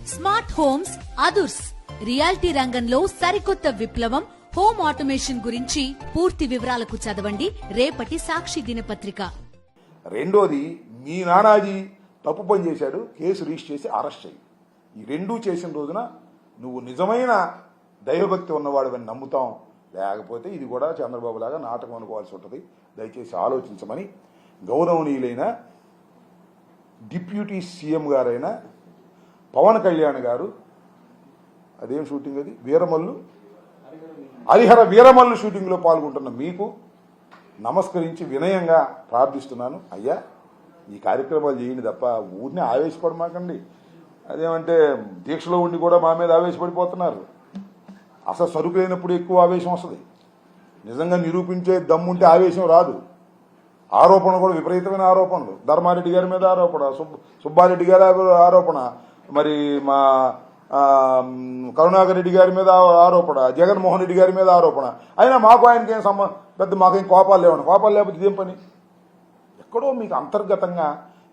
Smart homes అదుర్స్ reality రంగంలో సరికొత్త విప్లవం హోమ్ ఆటోమేషన్ గురించి పూర్తి వివరాలకు చదవండి రేపటి సాక్షి దినపత్రిక. రెండోది, మీ నానాజీ తప్పు పని చేశాడు, కేసు రిజిస్టర్ చేసి అరెస్ట్ చేయి. ఈ రెండూ చేసిన రోజున నువ్వు నిజమైన దైవభక్తి ఉన్నవాడని నమ్ముతాం. లేకపోతే ఇది కూడా చంద్రబాబు లాగా నాటకం అనుకోవాల్సి ఉంటుంది. దయచేసి ఆలోచించమని గౌరవనీయులైన డిప్యూటీ సీఎం గారైన పవన్ కళ్యాణ్ గారు, అదేం షూటింగ్ అది, హరిహర వీరమల్లు షూటింగ్లో పాల్గొంటున్న మీకు నమస్కరించి వినయంగా ప్రార్థిస్తున్నాను. అయ్యా, ఈ కార్యక్రమాలు చేయండి తప్ప ఊరిని ఆవేశపడమాకండి. అదేమంటే దీక్షలో ఉండి కూడా మా మీద ఆవేశపడిపోతున్నారు. అసలు సరుకు లేనప్పుడు ఎక్కువ ఆవేశం వస్తుంది. నిజంగా నిరూపించే దమ్ముంటే ఆవేశం రాదు. ఆరోపణ కూడా విపరీతమైన ఆరోపణలు. ధర్మారెడ్డి గారి మీద ఆరోపణ, సుబ్బారెడ్డి గారి ఆరోపణ, మరి మా కరుణాకర్ రెడ్డి గారి మీద ఆరోపణ, జగన్మోహన్ రెడ్డి గారి మీద ఆరోపణ. అయినా మాకు ఆయనకేం పెద్ద మాకేం కోపాలు లేవని. కోపాలు లేకపోతే ఇదేం పని? ఎక్కడో మీకు అంతర్గతంగా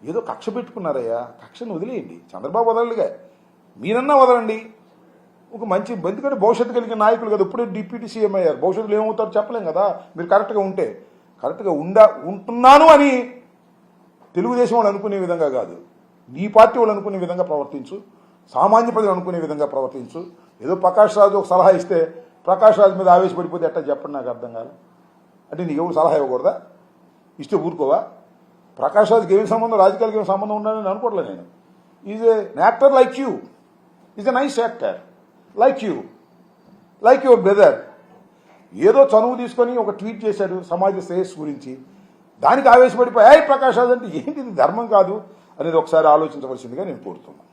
ఏదో కక్ష పెట్టుకున్నారయ్యా. కక్షను వదిలేయండి. చంద్రబాబు వదలడుగా, మీరన్నా వదలండి. ఒక మంచి, ఎందుకంటే భవిష్యత్తు కలిగిన నాయకులు కదా, ఇప్పుడే డిప్యూటీ సీఎం అయ్యారు. భవిష్యత్తులో ఏమవుతారో చెప్పలేం కదా. మీరు కరెక్ట్గా ఉంటే, కరెక్ట్గా ఉంటున్నాను అని తెలుగుదేశం వాళ్ళు అనుకునే విధంగా కాదు, నీ పార్టీ వాళ్ళు అనుకునే విధంగా ప్రవర్తించు. సామాన్య ప్రజలు అనుకునే విధంగా ప్రవర్తించు. ఏదో ప్రకాష్ రాజు ఒక సలహా ఇస్తే ప్రకాష్ రాజు మీద ఆవేశపడిపోతే ఎట్టా చెప్పండి, నాకు అర్థం కాదు. అంటే నీకు ఎవరు సలహా ఇవ్వకూడదా? ఇస్తే ఊరుకోవా? ప్రకాష్ రాజుకి ఏమి సంబంధం, రాజకీయాలకు ఏమి సంబంధం ఉండాలని అనుకోవట్లేదు నేను. Is an actor like you, is a nice actor like you, like your brother. ఏదో చనువు తీసుకొని ఒక ట్వీట్ చేశాడు సమాజ శ్రేయస్సు గురించి, దానికి ఆవేశపడిపోయి ప్రకాష్ రాజు అంటే ఏంటి, ఇది ధర్మం కాదు అనేది ఒకసారి ఆలోచించవలసిందిగా నేను కోరుతున్నాను.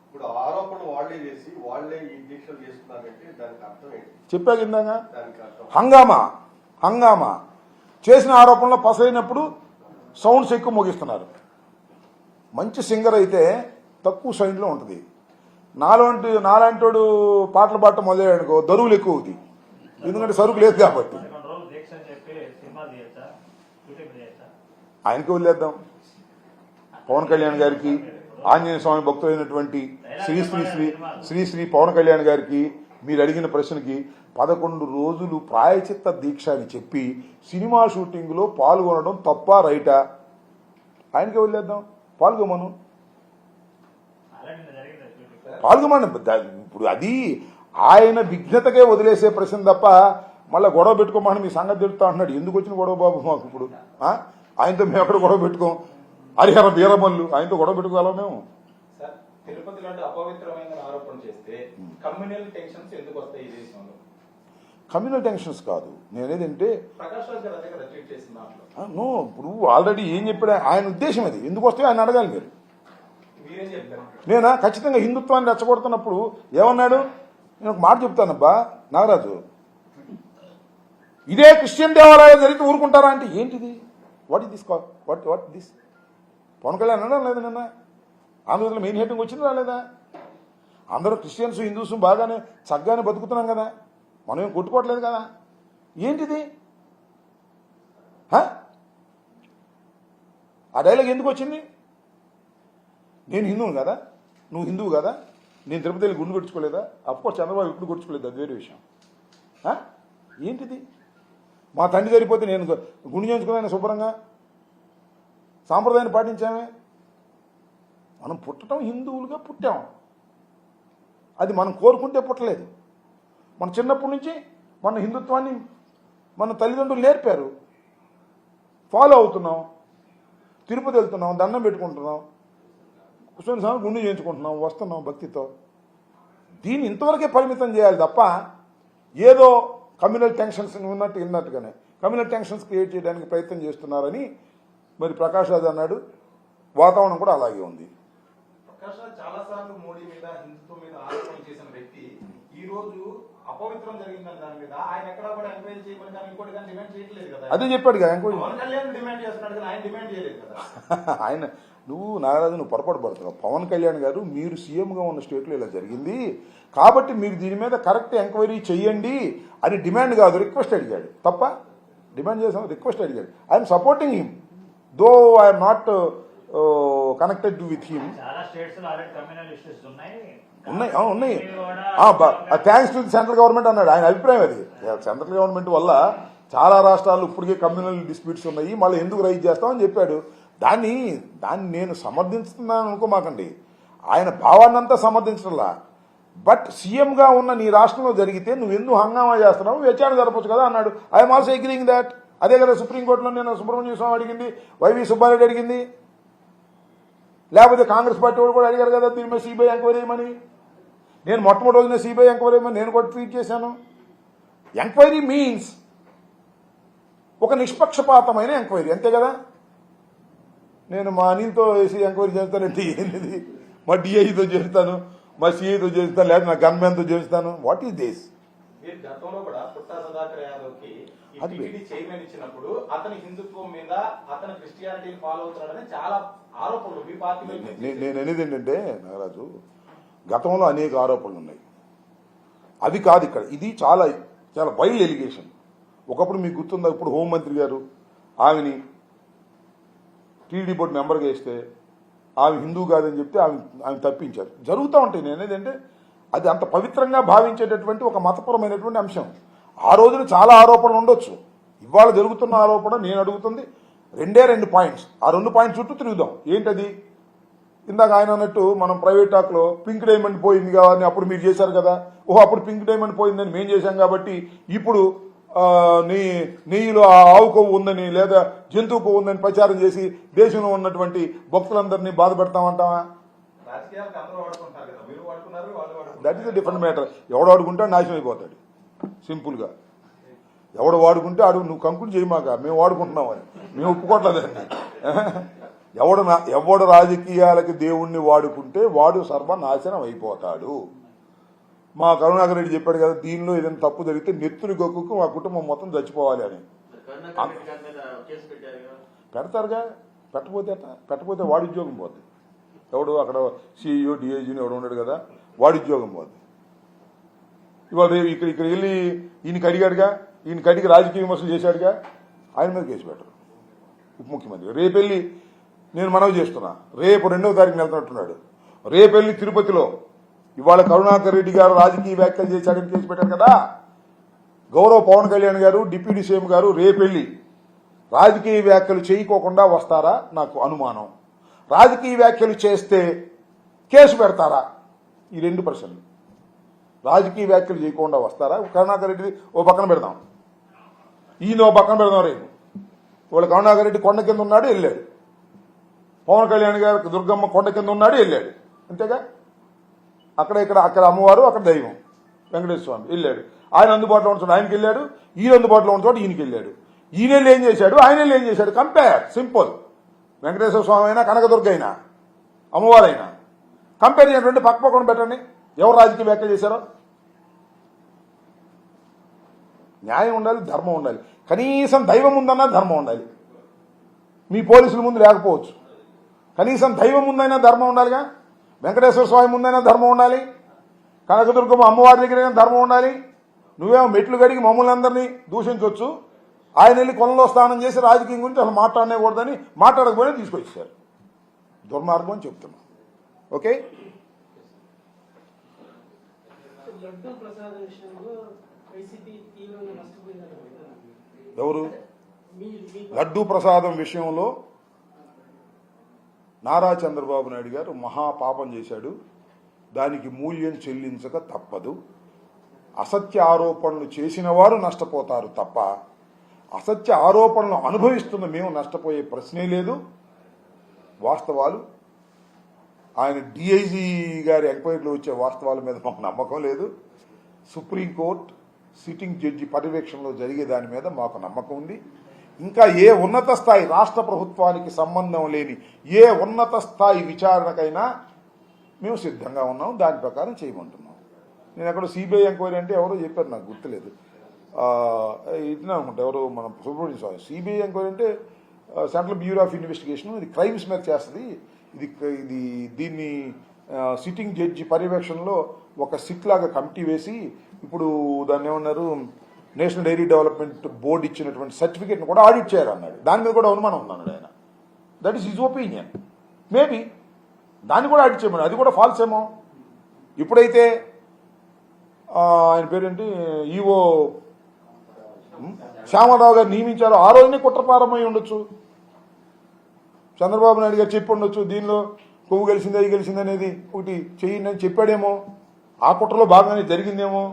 ఇప్పుడు ఆరోపణ వాళ్లే చేసి వాళ్లే ఈ దీక్షలు చేస్తున్నారంటే దానికి అర్థం ఏంటి? చెప్పాక ఇందాక హంగామా చేసిన ఆరోపణలో పసైనప్పుడు సౌండ్స్ ఎక్కువ మోగిస్తున్నారు. మంచి సింగర్ అయితే తక్కువ సౌండ్లో ఉంటుంది. నాలాంటోడు పాటలు పాడటం మొదలయ్యాడుకో దరువులు ఎక్కువ అవుతాయి, ఎందుకంటే సరుకు లేదు కాబట్టి. ఆయనకి వదిలేద్దాం. పవన్ కళ్యాణ్ గారికి, ఆంజనేయ స్వామి భక్తులైనటువంటి శ్రీ పవన్ కళ్యాణ్ గారికి మీరు అడిగిన ప్రశ్నకి 11 రోజులు ప్రాయచిత్త దీక్ష అని చెప్పి సినిమా షూటింగ్లో పాల్గొనడం తప్ప రైటా? ఆయనకే వదిలేద్దాం, పాల్గొమను. ఇప్పుడు అది ఆయన విఘ్నతకే వదిలేసే ప్రశ్న తప్ప మళ్ళీ గొడవ పెట్టుకోమని మీ సంగతి తెలుపుతా అంటున్నాడు. ఎందుకు వచ్చిన గొడవ బాబు మాకు? ఇప్పుడు ఆయనతో మేము ఎక్కడ గొడవ పెట్టుకోం. హరిహర వీరమల్లు ఆయనతో గొడవ పెట్టుకోగలం మేము? తిరుపతి లాంటి అపవిత్రమైన ఆరోపణ చేస్తే కమ్యూనల్ టెన్షన్స్ ఎందుకు వస్తాయి ఈ దేశంలో? కమ్యూనల్ టెన్షన్స్ కాదు నేనేదంటే, ప్రకాష్ రాజ్ గారు అదే కదా ట్వీట్ చేసిన దాంట్లో. నో, ఇప్పుడు ఆల్రెడీ ఏం చెప్పాడు ఆయన ఉద్దేశం అది. ఎందుకు వస్తే ఆయన అడగాలి మీరు. మీరేం చెప్పారు? నేనా ఖచ్చితంగా హిందుత్వాన్ని రెచ్చగొడుతున్నప్పుడు ఏమన్నాడు? నేను ఒక మాట చెప్తానబ్బా నాగరాజు, ఇదే క్రిస్టియన్ దేవాలయాలు జరిగితే ఊరుకుంటారా అంటే ఏంటిది? What is this? What this? Pawan Kalyan అనడం లేదు నిన్న ఆంధ్రప్రదేశ్లో మెయిన్ హెడ్డింగ్ వచ్చింది రాలేదా? అందరూ క్రిస్టియన్స్ హిందూస్ బాగానే చక్కగానే బతుకుతున్నాం కదా, మనం ఏం కొట్టుకోవట్లేదు కదా. ఏంటిది? ఆ డైలాగ్ ఎందుకు వచ్చింది? నేను హిందువును కదా, నువ్వు హిందువు కదా, నేను తిరుపతి వెళ్ళి గుండు కొట్టుకోలేదా? అఫ్కోర్స్ చంద్రబాబు ఇప్పుడు కొట్టుకోలేదు, అది వేరే విషయం. ఏంటిది? మా తండ్రి సరిపోతే నేను గుండు చేయించుకున్నాను శుభ్రంగా, సాంప్రదాయాన్ని పాటించామే. మనం పుట్టడం హిందువులుగా పుట్టాం, అది మనం కోరుకుంటే పుట్టలేదు. మన చిన్నప్పటి నుంచి మన హిందుత్వాన్ని మన తల్లిదండ్రులు నేర్పారు, ఫాలో అవుతున్నాం. తిరుపతి వెళ్తున్నాం, దండం పెట్టుకుంటున్నాం, కూర్చొని సమయం గుండు చేయించుకుంటున్నాం, వస్తున్నాం భక్తితో. దీన్ని ఇంతవరకే పరిమితం చేయాలి తప్ప ఏదో కమ్యూనల్ టెన్షన్స్ విన్నట్టుగానే కమ్యూనల్ టెన్షన్స్ క్రియేట్ చేయడానికి ప్రయత్నం చేస్తున్నారని మరి ప్రకాష్ రాజ్ అన్నాడు. వాతావరణం కూడా అలాగే ఉంది. ప్రకాష్ రాజ్ చాలా సార్లు మోడీ మీద, హిందుత్వం మీద ఆరోపణ చేసిన వ్యక్తి ఈ రోజు అపవిత్రం జరిగిందని దాని మీద ఆయన ఎక్కడా కూడా ఎంక్వైరీ చేయమని కానీ ఇంకోటి కానీ డిమాండ్ చేయట్లేదు కదా. అదే చెప్పాడు కదా, పవన్ కళ్యాణ్ డిమాండ్ చేస్తున్నాడు కానీ ఆయన డిమాండ్ చేయలేదు కదా. ఆయన నాగరాజు నువ్వు పొరపాటు పడుతున్నావు. పవన్ కళ్యాణ్ గారు మీరు సీఎంగా ఉన్న స్టేట్లో ఇలా జరిగింది కాబట్టి మీరు దీని మీద కరెక్ట్ ఎంక్వైరీ చెయ్యండి అని డిమాండ్ కాదు, రిక్వెస్ట్ అడిగాడు తప్ప. డిమాండ్ చేసాం, రిక్వెస్ట్ అడిగాడు. I'm supporting him though I'm not connected with him. చాలా స్టేట్స్ లో ఆల్రెడీ కమ్యూనల్ ఇష్యూస్ ఉన్నాయి. ఉన్నాయి. థ్యాంక్స్ టు సెంట్రల్ గవర్నమెంట్ అన్నాడు. ఆయన అభిప్రాయం అది. సెంట్రల్ గవర్నమెంట్ వల్ల చాలా రాష్ట్రాలు ఇప్పటికే కమ్యూనల్ డిస్ప్యూట్స్ ఉన్నాయి, మళ్ళీ ఎందుకు రైజ్ చేస్తామని చెప్పాడు. దాన్ని నేను సమర్థిస్తున్నాను అనుకోమాకండి, ఆయన భావాన్నంతా సమర్థించడంలా. బట్ సీఎంగా ఉన్న నీ రాష్ట్రంలో జరిగితే నువ్వు ఎందుకు హంగామా చేస్తున్నావు, విచారణ జరపచ్చు కదా అన్నాడు. I'm also agreeing that. అదే కదా సుప్రీంకోర్టులో నేను సుబ్రహ్మణ్య స్వామి అడిగింది, వైవి సుబ్బారెడ్డి అడిగింది, లేకపోతే కాంగ్రెస్ పార్టీ వాళ్ళు కూడా అడిగారు కదా దీని మీద సిబిఐ ఎంక్వైరీ చేయమని. నేను మొట్టమొదటి రోజున సిబిఐ ఎంక్వైరీ చేయమని నేను కూడా ట్వీట్ చేశాను. ఎంక్వైరీ మీన్స్ ఒక నిష్పక్షపాతమైన ఎంక్వైరీ, అంతే కదా. నేను మా అనిల్తో వేసి ఎంక్వైరీ చేస్తానంటే ఏంటిది, మా డిఐతో చేస్తాను, మా సిఐతో చేస్తాను, లేదా నా గన్మ్యాన్తో చేస్తాను. What is this? మీరు గతంలో కూడా పుట్టా సుధాకర్ యాదవ్ కి టీటీడీ చైర్మన్ ఇచ్చినప్పుడు అతని హిందుత్వం మీద, అతను క్రిస్టియానిటీని ఫాలో అవుతున్నాడని చాలా ఆరోపణలు మీ పార్టీ నేను అనేది ఏంటంటే నాగరాజు, గతంలో అనేక ఆరోపణలు ఉన్నాయి, అది కాదు ఇక్కడ. ఇది చాలా చాలా వైల్డ్ ఎలిగేషన్. ఒకప్పుడు మీకు గుర్తుందా, ఇప్పుడు హోంమంత్రి గారు ఆమెని టీడీ బోర్డు మెంబర్గా వేస్తే ఆమె హిందూ కాదని చెప్తే ఆమె తప్పించారు. జరుగుతూ ఉంటాయి. నేను ఏంటంటే అది అంత పవిత్రంగా భావించేటటువంటి ఒక మతపరమైనటువంటి అంశం. ఆ రోజున చాలా ఆరోపణలు ఉండొచ్చు. ఇవాళ జరుగుతున్న ఆరోపణ నేను అడుగుతుంది రెండు పాయింట్స్. ఆ 2 పాయింట్స్ చుట్టూ తిరుగుదాం. ఏంటది? ఇందాక ఆయన అన్నట్టు మనం ప్రైవేట్ టాక్లో పింక్ డైమండ్ పోయింది కాదని అప్పుడు మీరు చేశారు కదా, ఓహో అప్పుడు పింక్ డైమండ్ పోయిందని మేము చేశాం కాబట్టి ఇప్పుడు నెయ్యిలో ఆవు కొవ్వు ఉందని లేదా జంతువు కొవ్వు ఉందని ప్రచారం చేసి దేశంలో ఉన్నటువంటి భక్తులందరినీ బాధ పెడతామంటావా? That is a different matter. ఎవడు వాడుకుంటాడు నాశనం అయిపోతాడు సింపుల్గా. ఎవడు వాడుకుంటే అడుగు, నువ్వు కంకులు చేయమాక, మేము వాడుకుంటున్నామని మేము ఒప్పుకోవట్లేదండి. ఎవడు రాజకీయాలకి దేవుణ్ణి వాడుకుంటే వాడు సర్వనాశనం అయిపోతాడు. మా కరుణాకర్ రెడ్డి చెప్పాడు కదా, దీనిలో ఏదైనా తప్పు జరిగితే నెత్తుని గొక్కుకు మా కుటుంబం మొత్తం చచ్చిపోవాలి అని. పెడతారుగా, పెట్టకపోతే వాడి ఉద్యోగం పోద్ది. ఎవడు అక్కడ సిఇఓ డిఐజీని ఎవడు ఉన్నాడు కదా, వాడి ఉద్యోగం పోద్ది. ఇవాళ ఇక్కడ వెళ్ళి ఈయనకి అడిగాడుగా, ఈయనకి అడిగి రాజకీయ విమర్శలు చేశాడుగా, ఆయన మీద కేసు పెట్టరు ఉప ముఖ్యమంత్రి. రేపెళ్ళి నేను మనవి చేస్తున్నా, రేపు 2వ తారీఖున వెళ్తున్నట్టున్నాడు. రేపెళ్ళి తిరుపతిలో ఇవాళ కరుణాకర్ రెడ్డి గారు రాజకీయ వ్యాఖ్యలు చేశాడని కేసు పెట్టారు కదా. గౌరవ్ పవన్ కళ్యాణ్ గారు, డిప్యూటీ సీఎం గారు రేపెళ్ళి రాజకీయ వ్యాఖ్యలు చేయకోకుండా వస్తారా? నాకు అనుమానం. రాజకీయ వ్యాఖ్యలు చేస్తే కేసు పెడతారా? ఈ 2 ప్రశ్నలు. రాజకీయ వ్యాఖ్యలు చేయకుండా వస్తారా? కరుణాకర్ రెడ్డి ఓ పక్కన పెడదాం, ఈయన ఓ పక్కన పెడదాం. రేపు ఇవాళ కరుణాకర్ రెడ్డి కొండ కింద ఉన్నాడు, వెళ్ళాడు. పవన్ కళ్యాణ్ గారు దుర్గమ్మ కొండ కింద ఉన్నాడు, వెళ్ళాడు. అంతేగా. అక్కడ అమ్మవారు, అక్కడ దైవం వెంకటేశ్వర స్వామి వెళ్ళాడు. ఆయన అందుబాటులో ఉన్న చోట ఆయనకి వెళ్ళాడు, ఈయన అందుబాటులో ఉన్న చోట ఈయనకి వెళ్ళాడు. ఈయన ఏం చేశాడు, ఆయన ఏం చేశాడు, కంపేర్. సింపుల్. వెంకటేశ్వర స్వామి అయినా, కనకదుర్గ అయినా, అమ్మవారైనా కంపేర్ చేయండి, పక్కన పెట్టండి. ఎవరు రాజకీయ వ్యాఖ్యలు చేశారో. న్యాయం ఉండాలి, ధర్మం ఉండాలి. కనీసం దైవం ఉందన్నా ధర్మం ఉండాలి. మీ పోలీసుల ముందు లేకపోవచ్చు, కనీసం దైవం ముందైనా ధర్మం ఉండాలిగా. వెంకటేశ్వర స్వామి ముందైనా ధర్మం ఉండాలి, కనకదుర్గమ్మ అమ్మవారి దగ్గరైనా ధర్మం ఉండాలి. నువ్వేమో మెట్లు గడిగి మమ్మల్ని అందరినీ దూషించవచ్చు, ఆయన వెళ్ళి కొలంలో స్నానం చేసి రాజకీయం గురించి అసలు మాట్లాడనేకూడదని మాట్లాడకపోయినా తీసుకొచ్చారు. దుర్మార్గం అని చెప్తున్నా. ఓకే. ఎవరు? లడ్డూ ప్రసాదం విషయంలో నారా చంద్రబాబు నాయుడు గారు మహాపాపం చేశాడు. దానికి మూల్యం చెల్లించక తప్పదు. అసత్య ఆరోపణలు చేసిన వారు నష్టపోతారు తప్ప అసత్య ఆరోపణలు అనుభవిస్తున్న మేము నష్టపోయే ప్రశ్నే లేదు. వాస్తవాలు, ఆయన డిఐజీ గారి ఎంక్వైరీలో వచ్చే వాస్తవాల మీద మాకు నమ్మకం లేదు. సుప్రీంకోర్టు సిట్టింగ్ జడ్జి పర్యవేక్షణలో జరిగే దాని మీద మాకు నమ్మకం ఉంది. ఇంకా ఏ ఉన్నత స్థాయి, రాష్ట్ర ప్రభుత్వానికి సంబంధం లేని ఏ ఉన్నత స్థాయి విచారణకైనా మేము సిద్ధంగా ఉన్నాం. దాని ప్రకారం చేయమంటున్నాం. నేను ఎక్కడ సిబిఐ ఎంక్వైరీ అంటే ఎవరో చెప్పారు, నాకు గుర్తులేదు. ఇట్లా అనుకుంటా, ఎవరు మన సుబ్రహ్మణ్య స్వామి. సిబిఐ ఎంక్వైరీ అంటే సెంట్రల్ బ్యూరో ఆఫ్ ఇన్వెస్టిగేషన్, ఇది క్రైమ్స్ మీద చేస్తుంది. దీన్ని సిట్టింగ్ జడ్జి పర్యవేక్షణలో ఒక సిట్ లాగా కమిటీ వేసి, ఇప్పుడు దాన్ని ఏమన్నారు, నేషనల్ డైరీ డెవలప్మెంట్ బోర్డు ఇచ్చినటువంటి సర్టిఫికేట్ని కూడా ఆడిట్ చేయాలి అన్నాడు. దాని మీద కూడా అనుమానం ఉందన్నాడు ఆయన. That is his opinion. Maybe దాన్ని కూడా ఆడిట్ చేయమని, అది కూడా ఫాల్స్ ఏమో. ఇప్పుడైతే ఆయన పేరేంటి ఈవో శ్యామరావు గారు నియమించారు, ఆ రోజునే కుట్ర ప్రారంభమై ఉండొచ్చు. చంద్రబాబు నాయుడు గారు చెప్పి ఉండొచ్చు, దీనిలో కొవ్వు గెలిచిందా ఇది గెలిచింది అనేది ఒకటి చెయ్యండి అని చెప్పాడేమో. ఆ కుట్రలో భాగంగానే జరిగిందేమో.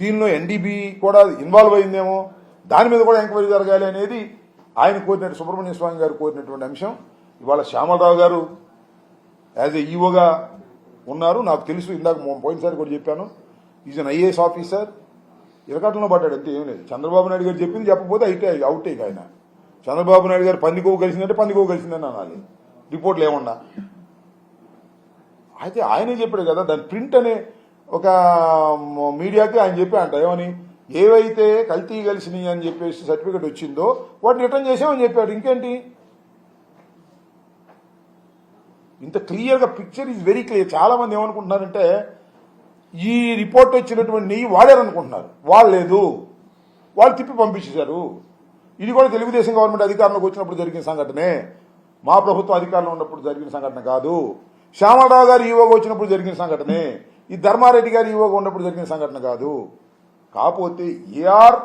దీనిలో ఎన్డీబీ కూడా ఇన్వాల్వ్ అయిందేమో. దాని మీద కూడా ఎంక్వైరీ జరగాలి అనేది ఆయన కోరినట్టు, సుబ్రహ్మణ్య స్వామి గారు కోరినటువంటి అంశం. ఇవాళ శ్యామలరావు గారు యాజ్ ఏ ఈఓగా ఉన్నారు. నాకు తెలుసు, ఇందాక పోయినసారి కూడా చెప్పాను, ఈజ్ అన్ ఐఏఎస్ ఆఫీసర్. ఇరకాటంలో పడ్డాడు అంతే, ఏం లేదు. చంద్రబాబు నాయుడు గారు చెప్పింది చెప్పకపోతే అవుటే ఆయన. చంద్రబాబు నాయుడు గారు పంది కొవ్వు కలిసిందంటే పంది కొవ్వు కలిసిందని అనాలి, రిపోర్ట్లు ఏమన్నా. అయితే ఆయనే చెప్పాడు కదా, దాని ప్రింట్ అనే ఒక మీడియాకి ఆయన చెప్పా అంట, ఏమని, ఏవైతే కల్తీ కలిసినాయి అని చెప్పేసి సర్టిఫికేట్ వచ్చిందో వాటిని రిటర్న్ చేసామని చెప్పాడు. ఇంకేంటి, ఇంత క్లియర్గా పిక్చర్ ఈజ్ వెరీ క్లియర్. చాలా మంది ఏమనుకుంటున్నారంటే ఈ రిపోర్ట్ వచ్చినటువంటి నెయ్యి వాడారనుకుంటున్నారు. వాడలేదు, వాళ్ళు తిప్పి పంపించేశారు. ఇది కూడా తెలుగుదేశం గవర్నమెంట్ అధికారంలోకి వచ్చినప్పుడు జరిగిన సంఘటనే, మా ప్రభుత్వం అధికారంలో ఉన్నప్పుడు జరిగిన సంఘటన కాదు. శ్యామలరావు గారు ఈవోగా వచ్చినప్పుడు జరిగిన సంఘటనే, ఈ ధర్మారెడ్డి గారు ఈవోగా ఉన్నప్పుడు జరిగిన సంఘటన కాదు. కాకపోతే ఏఆర్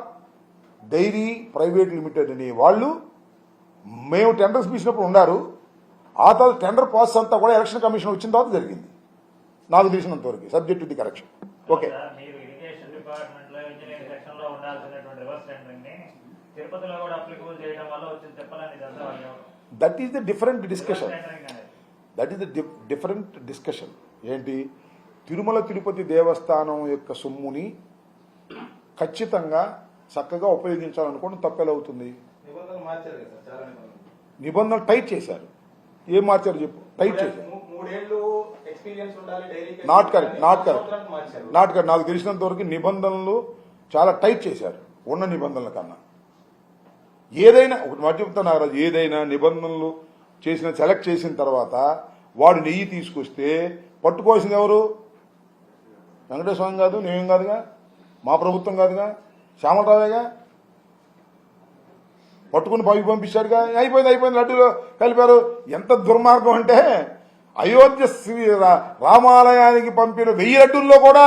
డైరీ ప్రైవేట్ లిమిటెడ్ అని వాళ్ళు మేము టెండర్స్ పిలిచినప్పుడు ఉన్నారు. ఆ తర్వాత టెండర్ ప్రాసెస్ అంతా కూడా ఎలక్షన్ కమిషన్ వచ్చిన తర్వాత జరిగింది నాకు తెలిసినంత వరకు, subject to the correction. Okay, మీరు ఇరిగేషన్ డిపార్ట్మెంట్ లో ఇంజనీరింగ్ సెక్షన్ లో ఉండాల్సినటువంటి రివర్స్ టెండరింగ్ ని తిరుపతిలో కూడా అప్లికబుల్ చేయడం వల్ల వచ్చిన చెప్పాలని that is the different discussion. That is the different discussion. ఏంటి, తిరుమల తిరుపతి దేవస్థానం యొక్క సొమ్ముని ఖచ్చితంగా చక్కగా ఉపయోగించాలనుకోవడం తప్పెలవుతుంది. నిబంధనలు మార్చారు కదా సార్, చాలా నిబంధనలు టైట్ చేశారు. ఏం మార్చారు చెప్పు, టైట్ చేశారు. 3 ఏళ్ళు ఎక్స్పీరియన్స్ ఉండాలి డైరీ. Not correct. నాకు తెలిసినంత వరకు నిబంధనలు చాలా టైట్ చేశారు ఉన్న నిబంధనల కన్నా. ఏదైనా ఒకటి మాట చెప్తాను నాగరాజు, ఏదైనా నిబంధనలు సెలెక్ట్ చేసిన తర్వాత వాడు నెయ్యి తీసుకొస్తే పట్టుకోవాల్సింది ఎవరు? వెంకటేశ్వర స్వామి కాదు, నేనేం కాదుగా, మా ప్రభుత్వం కాదుగా, శ్యామలరావేగా. పట్టుకుని పంపించాడుగా, అయిపోయింది లడ్డూలో కలిపారు. ఎంత దుర్మార్గం అంటే అయోధ్య రామాలయానికి పంపిన 1000 లడ్డూల్లో కూడా